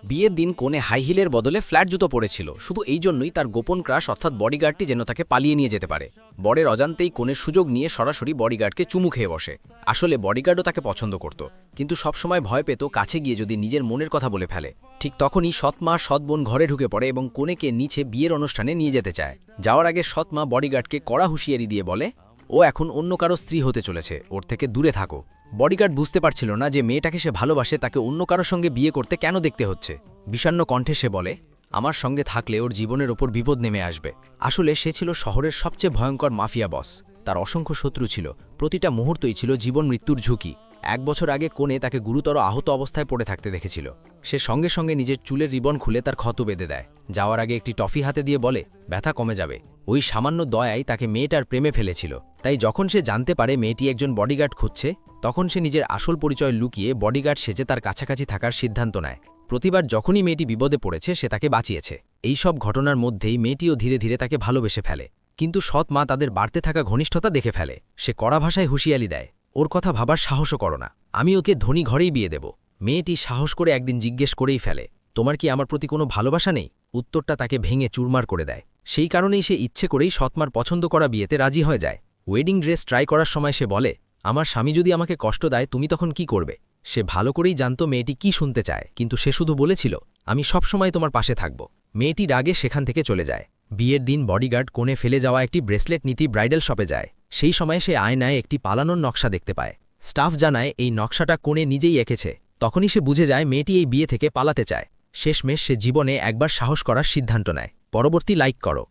বিয়ের দিন কোণে হাই হিলের বদলে ফ্ল্যাট জুতো পরেছিল, শুধু এই জন্যই তার গোপন ক্রাশ অর্থাৎ বডিগার্ডটি যেন তাকে পালিয়ে নিয়ে যেতে পারে। বরের অজান্তেই কোণের সুযোগ নিয়ে সরাসরি বডিগার্ডকে চুমু খেয়ে বসে। আসলে বডিগার্ডও তাকে পছন্দ করত, কিন্তু সবসময় ভয় পেত কাছে গিয়ে যদি নিজের মনের কথা বলে ফেলে। ঠিক তখনই সৎমা সৎবোন ঘরে ঢুকে পড়ে এবং কোণেকে নিচে বিয়ের অনুষ্ঠানে নিয়ে যেতে চায়। যাওয়ার আগে সৎমা বডিগার্ডকে কড়া হুঁশিয়ারি দিয়ে বলে, ও এখন অন্য কারো স্ত্রী হতে চলেছে, ওর থেকে দূরে থাকো। বডিগার্ড বুঝতে পারছিল না যে মেয়েটাকে সে ভালোবাসে, তাকে অন্য কারোর সঙ্গে বিয়ে করতে কেন দেখতে হচ্ছে। বিষণ্ণ কণ্ঠে সে বলে, আমার সঙ্গে থাকলে ওর জীবনের ওপর বিপদ নেমে আসবে। আসলে সে ছিল শহরের সবচেয়ে ভয়ঙ্কর মাফিয়া বস। তার অসংখ্য শত্রু ছিল, প্রতিটা মুহূর্তই ছিল জীবন মৃত্যুর ঝুঁকি। 1 বছর আগে কোণে তাকে গুরুতর আহত অবস্থায় পড়ে থাকতে দেখেছিল। সে সঙ্গে সঙ্গে নিজের চুলের রিবন খুলে তার ক্ষত বেঁধে দেয়। যাওয়ার আগে একটি টফি হাতে দিয়ে বলে, ব্যথা কমে যাবে। ওই সামান্য দয়াই তাকে মেয়েটার প্রেমে ফেলেছিল। তাই যখন সে জানতে পারে মেয়েটি একজন বডিগার্ড খুঁজছে, তখন সে নিজের আসল পরিচয় লুকিয়ে বডিগার্ড সেজে তার কাছাকাছি থাকার সিদ্ধান্ত নেয়। প্রতিবার যখনই মেয়েটি বিপদে পড়েছে সে তাকে বাঁচিয়েছে। এই সব ঘটনার মধ্যেই মেয়েটিও ধীরে ধীরে তাকে ভালোবেসে ফেলে। কিন্তু সৎ মা তাদের বাড়তে থাকা ঘনিষ্ঠতা দেখে ফেলে। সে কড়া ভাষায় হুঁশিয়ারি দেয়, ওর কথা ভাবার সাহসও করো না, আমি ওকে ধনী ঘরেই বিয়ে দেব। মেয়েটি সাহস করে একদিন জিজ্ঞেস করেই ফেলে, তোমার কি আমার প্রতি কোনো ভালোবাসা নেই? উত্তরটা তাকে ভেঙে চুরমার করে দেয়। সেই কারণেই সে ইচ্ছে করেই সৎমার পছন্দ করা বিয়েতে রাজি হয়ে যায়। ওয়েডিং ড্রেস ট্রাই করার সময় সে বলে, আমার স্বামী যদি আমাকে কষ্ট দেয় তুমি তখন কি করবে? সে ভালো করেই জানত মেয়েটি কি শুনতে চায়, কিন্তু সে শুধু বলেছিল, আমি সবসময় তোমার পাশে থাকব। মেয়েটি রাগে সেখান থেকে চলে যায়। বিয়ের দিন বডিগার্ড কোণে ফেলে যাওয়া একটি ব্রেসলেট নীতি ব্রাইডাল শপে যায়। সেই সময় সে আয়নায় একটি পালানোর নকশা দেখতে পায়। স্টাফ জানায় এই নকশাটা কোণে নিজেই এঁকেছে। তখনই সে বুঝে যায় মেয়েটি এই বিয়ে থেকে পালাতে চায়। শেষমেশ সে জীবনে একবার সাহস করার সিদ্ধান্ত নেয়। পরবর্তী লাইক করো।